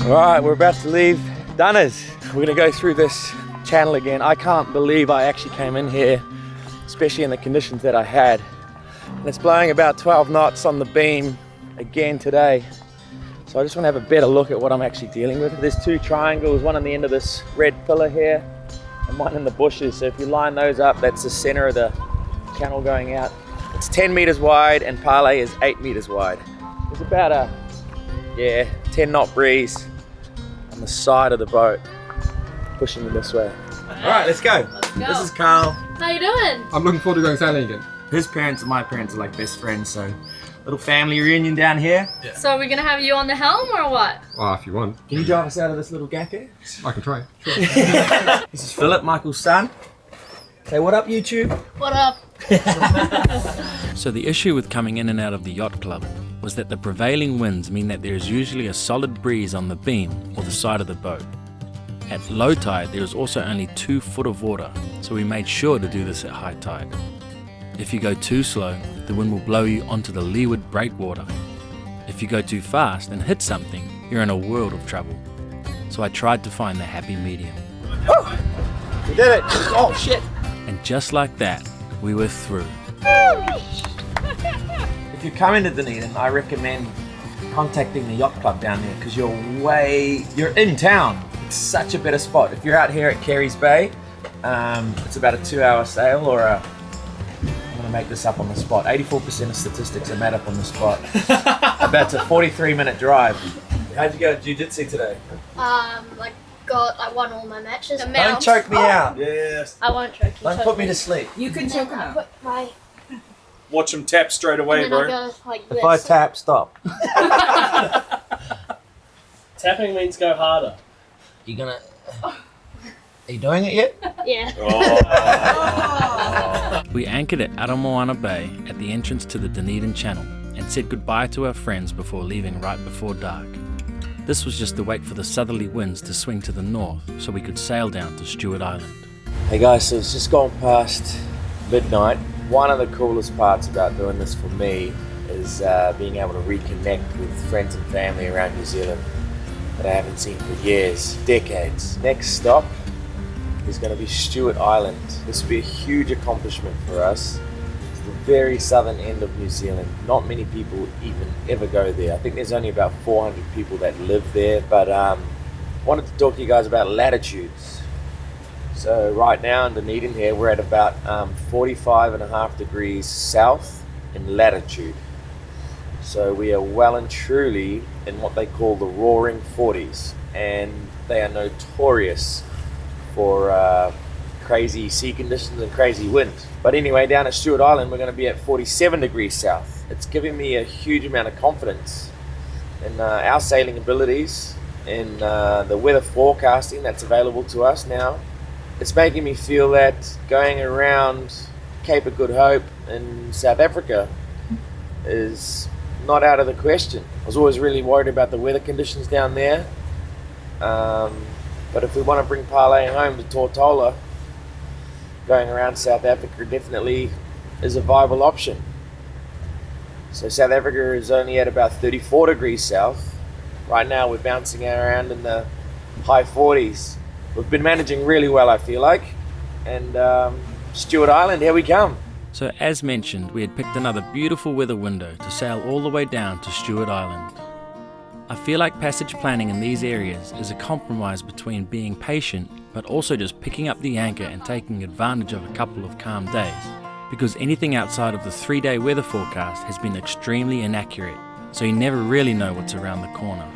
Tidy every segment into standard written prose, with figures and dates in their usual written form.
Alright, we're about to leave Dunners. We're gonna go through this channel again. I can't believe I actually came in here, especially in the conditions that I had. And it's blowing about 12 knots on the beam again today. So I just want to have a better look at what I'm actually dealing with. There's two triangles, one on the end of this red pillar here, and one in the bushes. So if you line those up, that's the center of the channel going out. It's 10 meters wide and Parlay is 8 meters wide. There's about a 10 knot breeze on the side of the boat, pushing me this way. All right, let's go. This is Carl. How you doing? I'm looking forward to going sailing again. His parents and my parents are like best friends, so little family reunion down here. Yeah. So are we gonna have you on the helm or what? Oh, if you want. Can you drive us out of this little gap here? I can try. Sure. This is Philip, Michael's son. Say what up, YouTube? What up? So the issue with coming in and out of the yacht club was that the prevailing winds mean that there is usually a solid breeze on the beam or the side of the boat. At low tide, there is also only 2 foot of water, so we made sure to do this at high tide. If you go too slow, the wind will blow you onto the leeward breakwater. If you go too fast and hit something, you're in a world of trouble. So I tried to find the happy medium. Woo! We did it! Oh shit! And just like that, we were through. If you're coming to Dunedin, I recommend contacting the yacht club down there because you're in town. It's such a better spot. If you're out here at Carey's Bay, it's about a 2-hour sail or I'm gonna make this up on the spot. 84% of statistics are made up on the spot. About a 43-minute drive. How'd you go at jiu-jitsu today? I won all my matches. Don't choke me out. Yes. I won't choke you. Don't put me to sleep. You can choke him out. Watch him tap straight away, and then bro. I go like If I tap, stop. Tapping means go harder. Are you doing it yet? Yeah. We anchored at Aramoana Bay at the entrance to the Dunedin Channel and said goodbye to our friends before leaving right before dark. This was just to wait for the southerly winds to swing to the north so we could sail down to Stewart Island. Hey guys, so it's just gone past midnight. One of the coolest parts about doing this for me is being able to reconnect with friends and family around New Zealand that I haven't seen for years, decades. Next stop is going to be Stewart Island. This will be a huge accomplishment for us. It's the very southern end of New Zealand. Not many people even ever go there. I think there's only about 400 people that live there, but wanted to talk to you guys about latitudes. So right now in Dunedin here, we're at about 45.5 degrees south in latitude. So we are well and truly in what they call the roaring 40s, and they are notorious for crazy sea conditions and crazy winds. But anyway, down at Stewart Island, we're going to be at 47 degrees south. It's giving me a huge amount of confidence in our sailing abilities, in the weather forecasting that's available to us now. It's making me feel that going around Cape of Good Hope in South Africa is not out of the question. I was always really worried about the weather conditions down there. But if we want to bring Parlay home to Tortola, going around South Africa definitely is a viable option. So South Africa is only at about 34 degrees south. Right now we're bouncing around in the high 40s. We've been managing really well, I feel like. And Stewart Island, here we come. So as mentioned, we had picked another beautiful weather window to sail all the way down to Stewart Island. I feel like passage planning in these areas is a compromise between being patient but also just picking up the anchor and taking advantage of a couple of calm days, because anything outside of the 3-day weather forecast has been extremely inaccurate, so you never really know what's around the corner.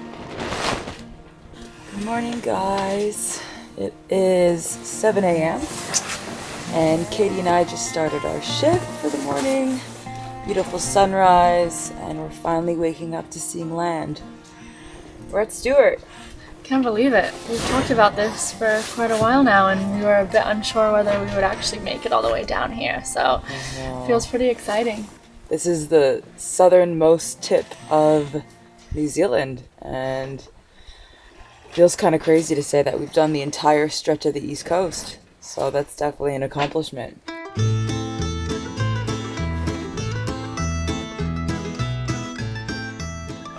Good morning, guys. It is 7 a.m. and Katie and I just started our shift for the morning. Beautiful sunrise, and we're finally waking up to seeing land. We're at Stewart. Can't believe it. We've talked about this for quite a while now, and we were a bit unsure whether we would actually make it all the way down here. So it feels pretty exciting. This is the southernmost tip of New Zealand, and it feels kind of crazy to say that we've done the entire stretch of the East Coast. So that's definitely an accomplishment.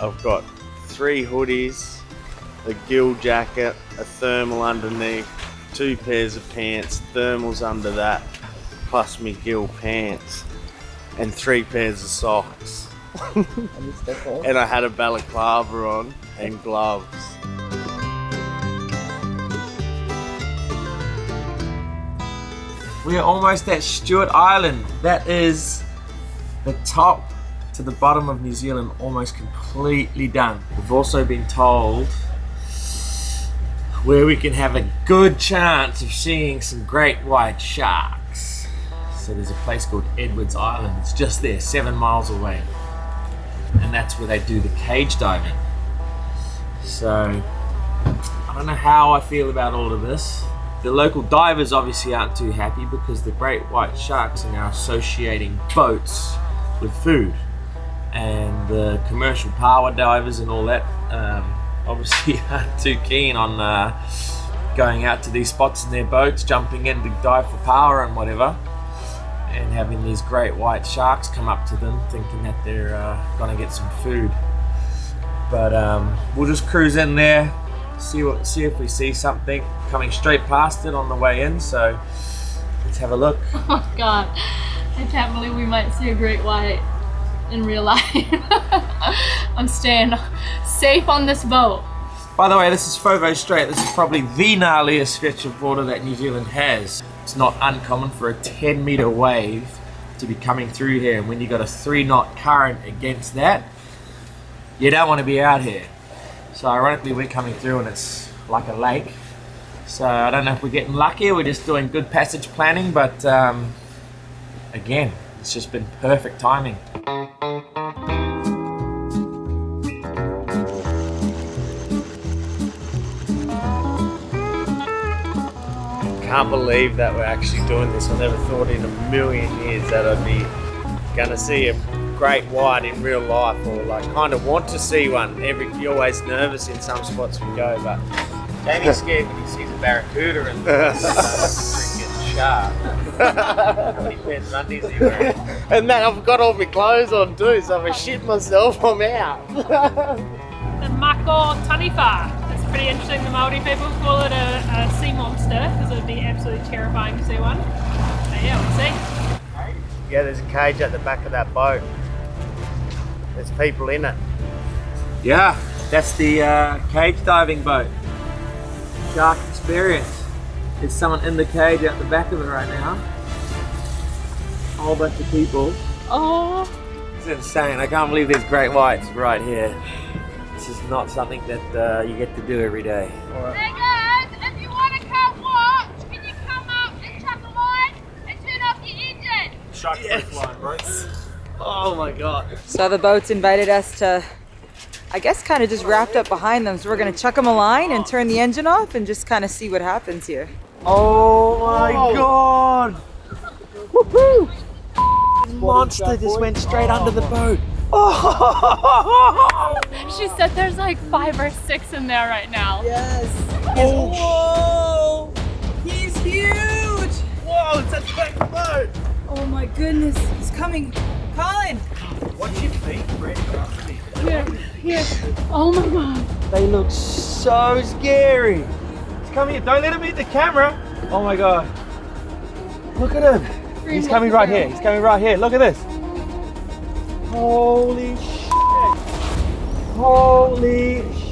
I've got 3 hoodies, a gill jacket, a thermal underneath, 2 pairs of pants, thermals under that, plus me gill pants, and 3 pairs of socks. And I had a balaclava on and gloves. We are almost at Stewart Island. That is the top to the bottom of New Zealand, almost completely done. We've also been told where we can have a good chance of seeing some great white sharks. So there's a place called Edwards Island. It's just there, 7 miles away. And that's where they do the cage diving. So I don't know how I feel about all of this. The local divers obviously aren't too happy because the great white sharks are now associating boats with food. And the commercial Paua divers and all that obviously aren't too keen on going out to these spots in their boats, jumping in to dive for power and whatever, and having these great white sharks come up to them thinking that they're gonna get some food. But we'll just cruise in there, see if we see something coming straight past it on the way in. So let's have a look. Oh my god, I can't believe we might see a great white in real life. I'm staying safe on this boat. By the way, this is Fovo Strait. This is probably the gnarliest stretch of water that New Zealand has. It's not uncommon for a 10-meter wave to be coming through here, and when you got a 3-knot current against that, you don't want to be out here. So ironically, we're coming through and it's like a lake. So I don't know if we're getting lucky or we're just doing good passage planning, but again, it's just been perfect timing. Can't believe that we're actually doing this. I never thought in a million years that I'd be gonna see a great white in real life, or like kind of want to see one. You're always nervous in some spots we go, but Jamie's scared when he sees a barracuda and freaking shark. How many pairs of undies are you wearing? and then I've got all my clothes on too, so if I shit myself, I'm out. The mako taniwha. It's pretty interesting. The Māori people call it a sea monster because it would be absolutely terrifying to see one. So yeah, we'll see. Yeah, there's a cage at the back of that boat. There's people in it. Yeah, that's the cage diving boat. Shark experience. There's someone in the cage out the back of it right now. A whole bunch of people. Oh, It's insane. I can't believe there's great whites right here. This is not something that you get to do every day. Hey guys, if you want to come watch, can you come up and chuck a line and turn off your engine? Shark-proof line, bro. Oh my god. So the boats invited us to, I guess, kind of just wrapped up behind them. So we're gonna chuck them a line and turn the engine off and just kind of see what happens here. Oh my god! Woohoo! Monster just went straight under the boat. Oh! she said there's like 5 or 6 in there right now. Yes. Whoa! He's huge! Whoa, it's a big boat! Oh my goodness, he's coming. Colin! What's your feet, Brett? Here. Oh my god. They look so scary. He's coming here. Don't let him hit the camera. Oh my god. Look at him. He's coming right here. He's coming right here. Look at this. Holy shit. Holy shit.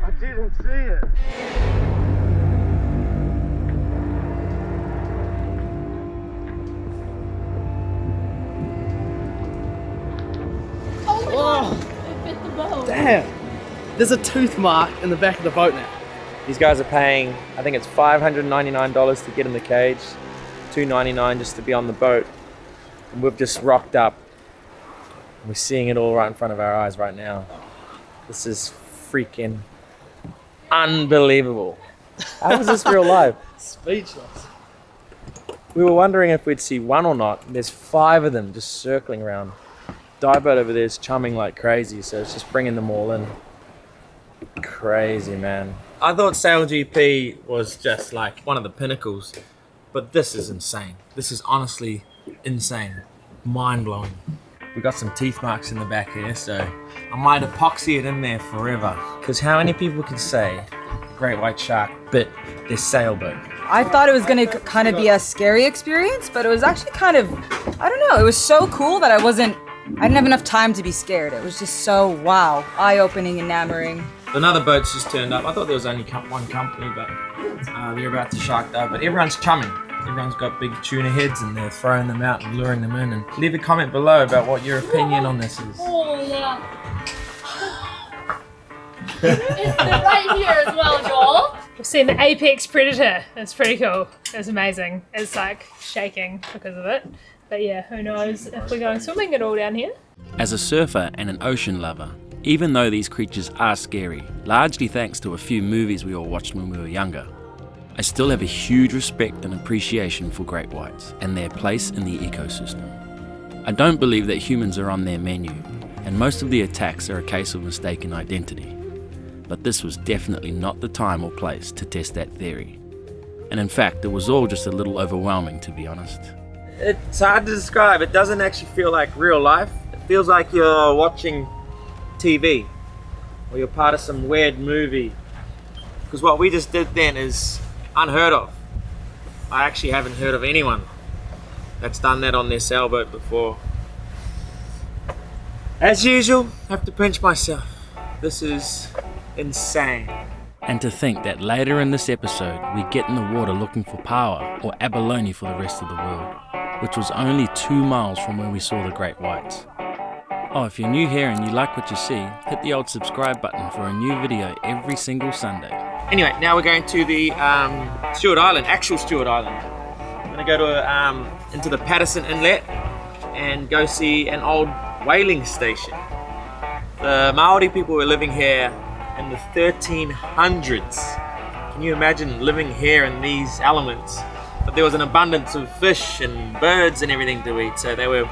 I didn't see it. Oh my god. It bit the boat. Damn. There's a tooth mark in the back of the boat now. These guys are paying, I think it's $599 to get in the cage, $299 just to be on the boat. And we've just rocked up. We're seeing it all right in front of our eyes right now. This is freaking unbelievable. How is this real life? Speechless. We were wondering if we'd see one or not. There's 5 of them just circling around. Dive boat over there is chumming like crazy, so it's just bringing them all in. Crazy, man. I thought Sail GP was just like one of the pinnacles, but this is insane. This is honestly insane. Mind-blowing. We've got some teeth marks in the back here, so I might epoxy it in there forever. Because how many people can say great white shark bit their sailboat? I thought it was going to kind of be a scary experience, but it was actually kind of, I don't know, it was so cool that I didn't have enough time to be scared. It was just so, wow, eye-opening, enamoring. Another boat's just turned up. I thought there was only one company, but they're about to shark dive. But everyone's chumming. Everyone's got big tuna heads and they're throwing them out and luring them in. And leave a comment below about what your opinion on this is. Oh, yeah. It's right here as well, Joel. We've seen the apex predator. It's pretty cool. It's amazing. It's like shaking because of it. But yeah, who knows if we're going swimming at all down here. As a surfer and an ocean lover, even though these creatures are scary, largely thanks to a few movies we all watched when we were younger, I still have a huge respect and appreciation for great whites and their place in the ecosystem. I don't believe that humans are on their menu, and most of the attacks are a case of mistaken identity. But this was definitely not the time or place to test that theory. And in fact, it was all just a little overwhelming, to be honest. It's hard to describe. It doesn't actually feel like real life. It feels like you're watching TV or you're part of some weird movie. Because what we just did then is unheard of. I actually haven't heard of anyone that's done that on their sailboat before. As usual, I have to pinch myself. This is insane. And to think that later in this episode we get in the water looking for Paua or abalone for the rest of the world, which was only 2 miles from where we saw the great whites. Oh, if you're new here and you like what you see, hit the old subscribe button for a new video every single Sunday. Anyway, now we're going to the Stewart Island, actual Stewart Island. I'm going to go to into the Patterson Inlet and go see an old whaling station. The Maori people were living here in the 1300s. Can you imagine living here in these elements? But there was an abundance of fish and birds and everything to eat, so they were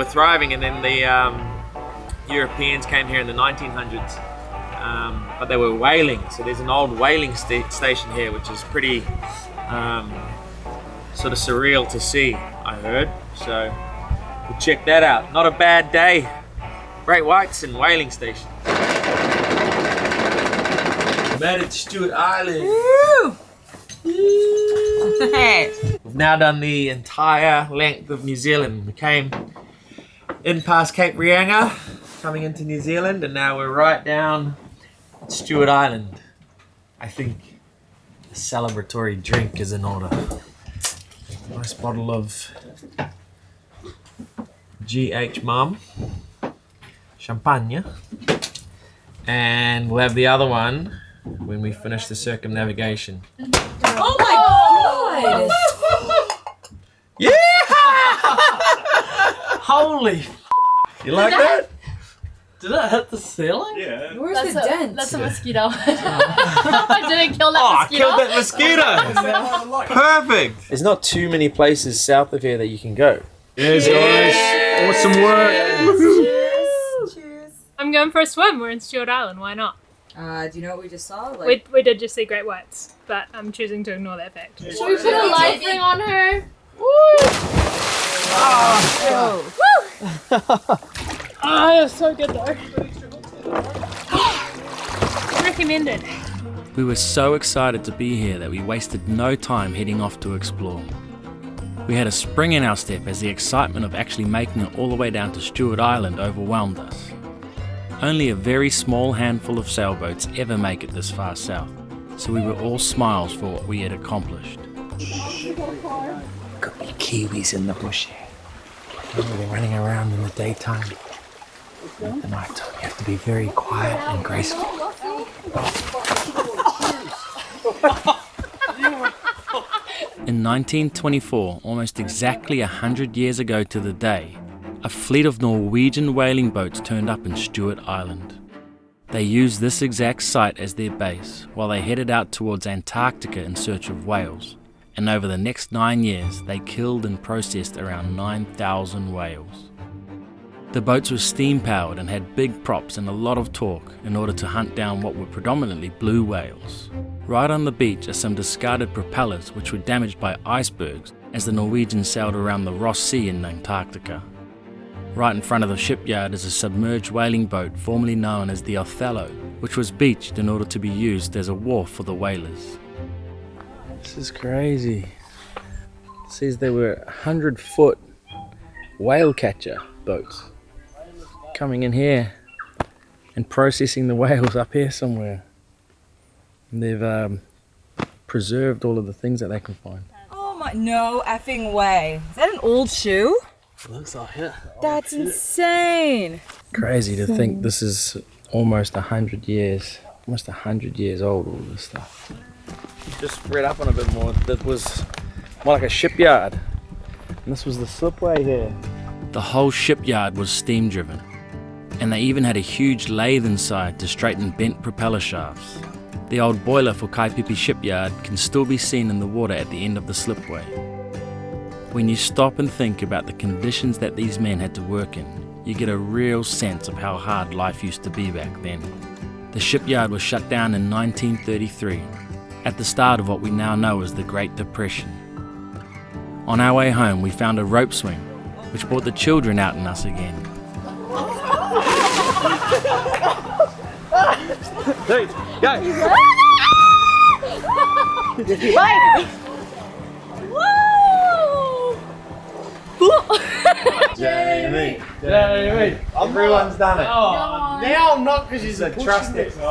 thriving. And then the Europeans came here in the 1900s, but they were whaling. So there's an old whaling station here, which is pretty sort of surreal to see, I heard. So we'll check that out. Not a bad day. Great whites and whaling station. Met at Stewart Island. Woo! We've now done the entire length of New Zealand. We came in past Cape Reinga, coming into New Zealand, and now we're right down at Stewart Island. I think a celebratory drink is in order. Nice bottle of GH Mum champagne, and we'll have the other one when we finish the circumnavigation. Oh my god! Yeah! Holy! You like that? Did it hit the ceiling? Yeah. Where's the dent? That's a mosquito. I didn't kill that Oh, I mosquito. killed that mosquito! Perfect! There's not too many places south of here that you can go. Yes, guys. Awesome work. Cheers. I'm going for a swim. We're in Stewart Island. Why not? Do you know what we just saw? We did just see great whites, but I'm choosing to ignore that fact. Should we put a life ring on her? Oh, it was so good though. Recommended. We were so excited to be here that we wasted no time heading off to explore. We had a spring in our step as the excitement of actually making it all the way down to Stewart Island overwhelmed us. Only a very small handful of sailboats ever make it this far south, so we were all smiles for what we had accomplished. Could be Kiwis in the bush here. They're running around in the daytime. At the night time, you have to be very quiet and graceful. In 1924, almost exactly 100 years ago to the day, a fleet of Norwegian whaling boats turned up in Stewart Island. They used this exact site as their base while they headed out towards Antarctica in search of whales. And over the next 9 years, they killed and processed around 9,000 whales. The boats were steam powered and had big props and a lot of torque in order to hunt down what were predominantly blue whales. Right on the beach are some discarded propellers which were damaged by icebergs as the Norwegians sailed around the Ross Sea in Antarctica. Right in front of the shipyard is a submerged whaling boat formerly known as the Othello, which was beached in order to be used as a wharf for the whalers. This is crazy. It says there were 100-foot whale catcher boats coming in here and processing the whales up here somewhere. And they've preserved all of the things that they can find. Oh my, no effing way. Is that an old shoe? Looks like it. That's insane. Crazy to think this is almost 100 years old, all this stuff. Just read up on a bit more. That was more like a shipyard. And this was the slipway here. The whole shipyard was steam driven. And they even had a huge lathe inside to straighten bent propeller shafts. The old boiler for Kaipipi shipyard can still be seen in the water at the end of the slipway. When you stop and think about the conditions that these men had to work in, you get a real sense of how hard life used to be back then. The shipyard was shut down in 1933, at the start of what we now know as the Great Depression. On our way home, we found a rope swing, which brought the children out in us again. Dude, go! Jamie. Everyone's done it. Oh, now I'm not because he's a Trust it. Put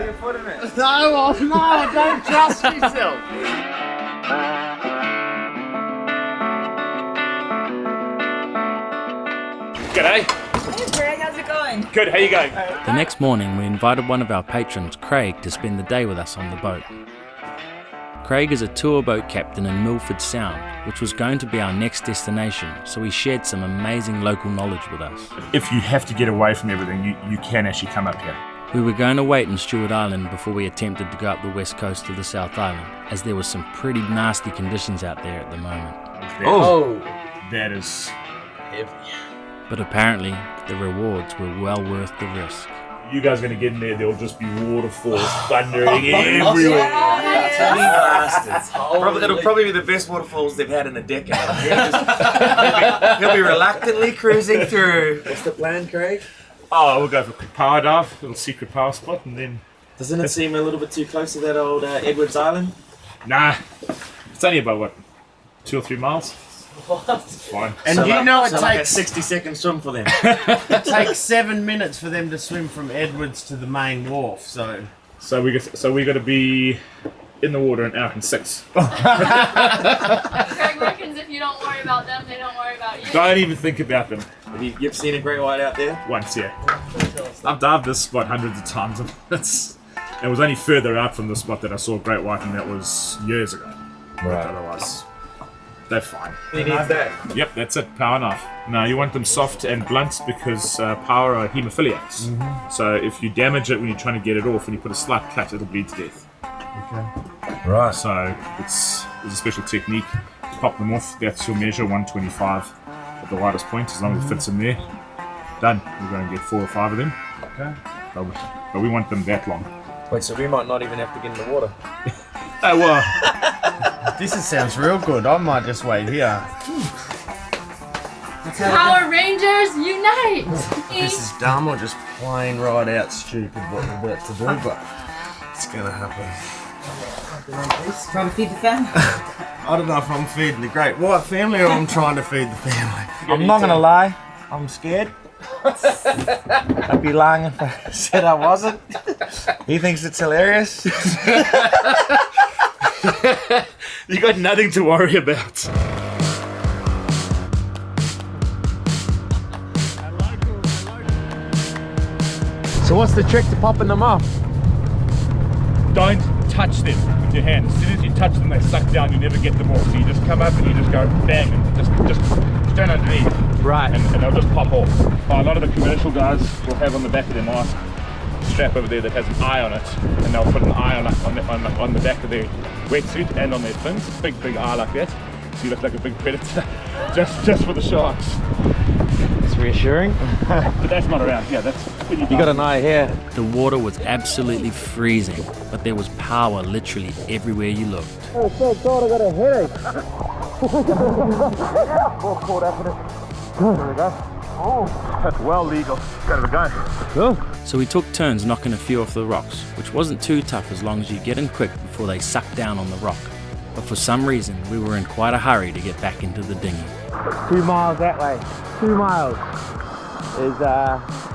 your foot in it. No, don't trust yourself. G'day. Hey Greg, how's it going? Good, how you going? The next morning, we invited one of our patrons, Craig, to spend the day with us on the boat. Craig is a tour boat captain in Milford Sound, which was going to be our next destination, so he shared some amazing local knowledge with us. If you have to get away from everything, you can actually come up here. We were going to wait in Stewart Island before we attempted to go up the west coast of the South Island, as there were some pretty nasty conditions out there at the moment. That is heavy. But apparently, the rewards were well worth the risk. You guys are going to get in there, there'll just be waterfalls thundering everywhere. It'll probably be the best waterfalls they've had in a decade. He'll be reluctantly cruising through. What's the plan, Craig? Oh, we'll go for a quick power dive, a little secret power spot, and then... Doesn't it seem a little bit too close to that old Edwards Island? Nah, it's only about, 2 or 3 miles? It's fine. And So you like- know it so like a takes 60-second swim for them. it takes 7 minutes for them to swim from Edwards to the main wharf. So So we got to be in the water an hour and 6. Craig reckons if you don't worry about them, they don't worry about you. Don't even think about them. Have you've seen a great white out there? Once, yeah. I've dived this spot hundreds of times. It was only further out from the spot that I saw great white, and that was years ago. Right. Otherwise, they're fine. He needs that. Yep, that's it. Power knife. No, you want them soft and blunt because power are hemophiliacs. Mm-hmm. So if you damage it when you're trying to get it off, and you put a slight cut, it'll bleed to death. Okay. Right. So there's a special technique to pop them off. That's your measure, 125 at the widest point, as long as it fits in there. Done. We're going to get 4 or 5 of them. Okay. But we want them that long. Wait, so we might not even have to get in the water. Oh, well. this sounds real good. I might just wait here. Power Rangers unite! This is dumb or just plain right out stupid what we're about to do, but it's gonna happen. Trying to feed the family? I don't know if I'm feeding the great white family or I'm trying to feed the family. I'm not gonna lie, I'm scared. I'd be lying if I said I wasn't. He thinks it's hilarious. You got nothing to worry about. So what's the trick to popping them off? Don't touch them with your hands. As soon as you touch them, they suck down. You never get them off. So you just come up and you just go bang and just stand underneath. Right. And they'll just pop off. A lot of the commercial guys will have on the back of their mask a strap over there that has an eye on it, and they'll put an eye on the back of their wetsuit and on their fins. Big eye like that. So you look like a big predator, just for the sharks. It's reassuring. But that's not around here. That's when You got an eye here. The water was absolutely freezing, but there was power literally everywhere you looked. Oh, so God, I got a headache. There we go. Oh, that's well legal. Gotta go. Cool. So we took turns knocking a few off the rocks, which wasn't too tough as long as you get in quick before they suck down on the rock. But for some reason, we were in quite a hurry to get back into the dinghy. 2 miles that way. 2 miles is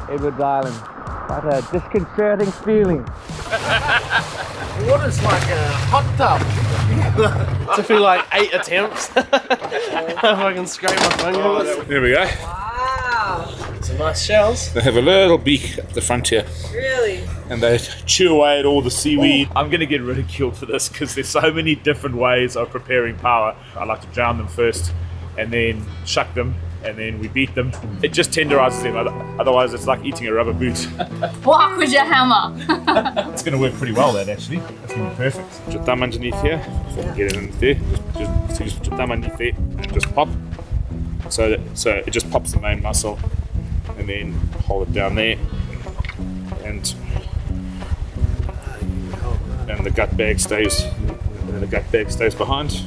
Edwards Island. What a disconcerting feeling. The water's like a hot tub. Took me like 8 attempts. If I can scrape my fingers. There we go. Wow. Some nice shells. They have a little beak up the front here. Really? And they chew away at all the seaweed. I'm going to get ridiculed for this because there's so many different ways of preparing Paua. I like to drown them first and then shuck them and then we beat them. It just tenderizes them, otherwise it's like eating a rubber boot. Walk with your hammer. It's going to work pretty well, that actually. It's going to be perfect. Put your thumb underneath here, if I can get it in there. Just put your thumb underneath there and just pop. So it just pops the main muscle and then hold it down there. And the gut bag stays behind.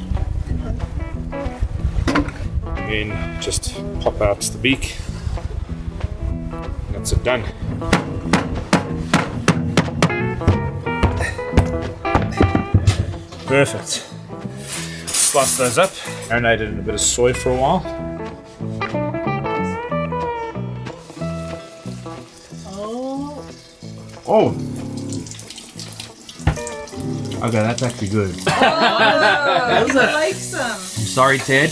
And then just pop out the beak. That's it, done. Perfect. Slice those up. Marinated in a bit of soy for a while. Oh. Okay, that's actually good. Oh, you like some? I'm sorry, Ted,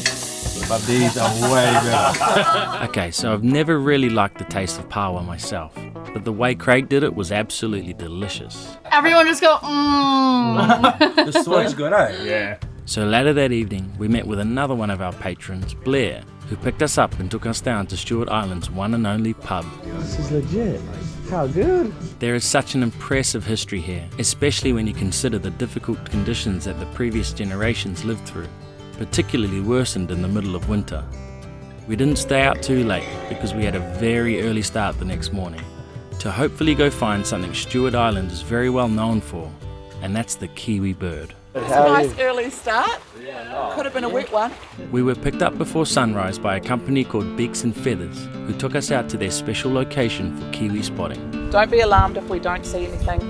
but these are way better. Okay, so I've never really liked the taste of Paua myself, but the way Craig did it was absolutely delicious. Everyone just go, mmm. The soy's good, eh? Yeah. So later that evening, we met with another one of our patrons, Blair, who picked us up and took us down to Stewart Island's one and only pub. This is legit. How good. There is such an impressive history here, especially when you consider the difficult conditions that the previous generations lived through, particularly worsened in the middle of winter. We didn't stay out too late because we had a very early start the next morning to hopefully go find something Stewart Island is very well known for, and that's the Kiwi bird. It's a nice early start. Could have been a wet one. We were picked up before sunrise by a company called Beaks and Feathers, who took us out to their special location for Kiwi spotting. Don't be alarmed if we don't see anything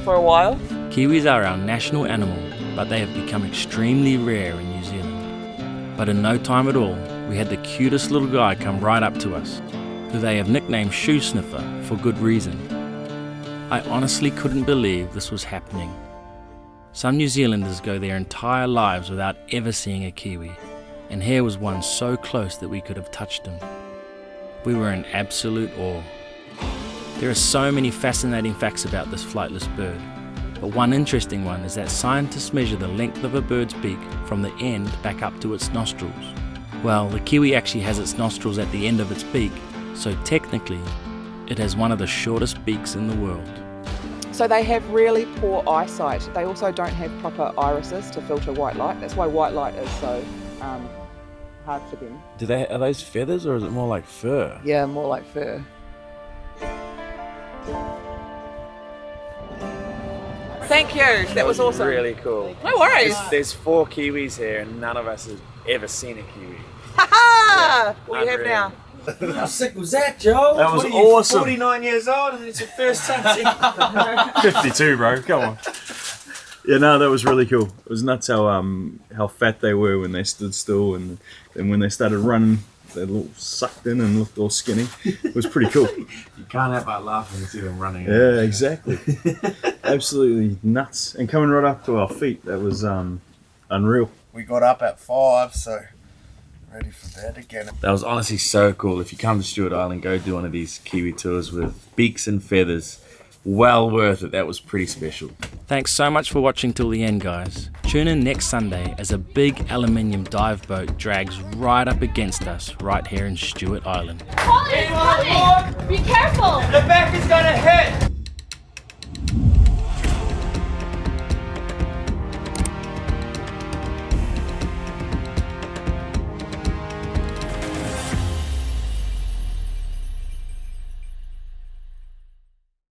for a while. Kiwis are our national animal, but they have become extremely rare in New Zealand. But in no time at all, we had the cutest little guy come right up to us, who they have nicknamed Shoe Sniffer for good reason. I honestly couldn't believe this was happening. Some New Zealanders go their entire lives without ever seeing a Kiwi, and here was one so close that we could have touched him. We were in absolute awe. There are so many fascinating facts about this flightless bird, but one interesting one is that scientists measure the length of a bird's beak from the end back up to its nostrils. Well, the Kiwi actually has its nostrils at the end of its beak, so technically, it has one of the shortest beaks in the world. So they have really poor eyesight. They also don't have proper irises to filter white light. That's why white light is so hard for them. Are those feathers or is it more like fur? Yeah, more like fur. Thank you. That was awesome. Really cool. No worries. There's 4 Kiwis here and none of us have ever seen a Kiwi. Ha ha! Well, you have now. How sick was that, Joe? That was What are you, awesome. 49 years old and it's your first time seeing 52, bro. Come on. Yeah, no, that was really cool. It was nuts how fat they were when they stood still, and then when they started running, they all sucked in and looked all skinny. It was pretty cool. You can't help but laugh when you see them running. Yeah, exactly. Absolutely nuts. And coming right up to our feet, that was unreal. We got up at 5, so ready for bed again. That was honestly so cool. If you come to Stewart Island, go do one of these Kiwi tours with Beaks and Feathers. well worth it. That was pretty special. Thanks so much for watching till the end, guys. Tune in next Sunday as a big aluminium dive boat drags right up against us right here in Stewart Island. Colin, it's coming! Be careful! The back is gonna hit!